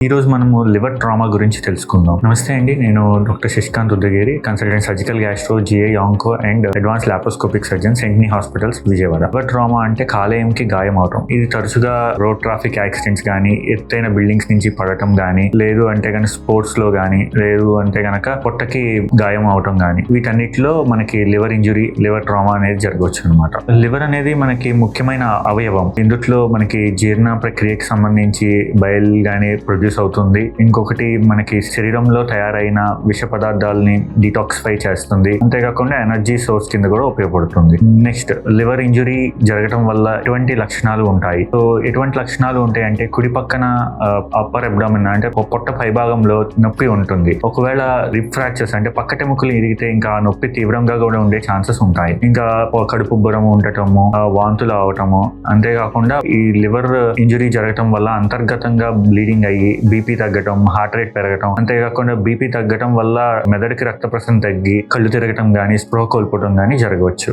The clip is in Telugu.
ఈ రోజు మనము లివర్ ట్రామా గురించి తెలుసుకుందాం. నమస్తే అండి, నేను doctor Shashikanth Uddagiri, consultant surgical gastro, GI, onco and advance laparoscopic surgeon, Sentini hospitals, Vijayawada. Liver trauma అంటే కాలేయంకి గాయం అవటం. ఇది తరచుగా రోడ్ ట్రాఫిక్ యాక్సిడెంట్స్ కానీ, ఎత్తైన బిల్డింగ్స్ నుంచి పడటం కానీ, లేదు అంటే కనుక స్పోర్ట్స్ లో కానీ, లేదు అంటే కనుక పొట్టకి గాయం అవటం కానీ, వీటన్నిటిలో మనకి లివర్ ఇంజురీ, లివర్ ట్రామా అనేది జరగవచ్చు అనమాట. లివర్ అనేది మనకి ముఖ్యమైన అవయవం. ఇందులో మనకి జీర్ణ ప్రక్రియకి సంబంధించి బయల్ కానీ ప్రొడ్యూస్ అవుతుంది. ఇంకొకటి మనకి శరీరంలో తయారైన విష పదార్థాలని డిటాక్సిఫై చేస్తుంది. అంతేకాకుండా ఎనర్జీ సోర్స్ కింద కూడా ఉపయోగపడుతుంది. నెక్స్ట్, లివర్ ఇంజురీ జరగడం వల్ల ఎటువంటి లక్షణాలు ఉంటాయి? సో ఎటువంటి లక్షణాలు ఉంటాయి అంటే, కుడి పక్కన అప్పర్ అబ్డామిన్ అంటే పొట్ట పైభాగంలో నొప్పి ఉంటుంది. ఒకవేళ రిప్ ఫ్రాక్చర్స్ అంటే పక్కటెముకలు ఇరిగితే ఇంకా నొప్పి తీవ్రంగా కూడా ఉండే ఛాన్సెస్ ఉంటాయి. ఇంకా కడుపు ఉబ్బరం ఉండటము, వాంతులు అవటము. అంతేకాకుండా ఈ లివర్ ఇంజురీ జరగటం వల్ల అంతర్గతంగా బ్లీడింగ్ అయ్యి బీపీ తగ్గటం, హార్ట్ రేట్ పెరగటం. అంతేకాకుండా బీపీ తగ్గటం వల్ల మెదడుకి రక్త ప్రసరణ తగ్గి కళ్ళు తిరగటం కానీ, స్పృహ కోల్పోవడం కానీ జరగవచ్చు.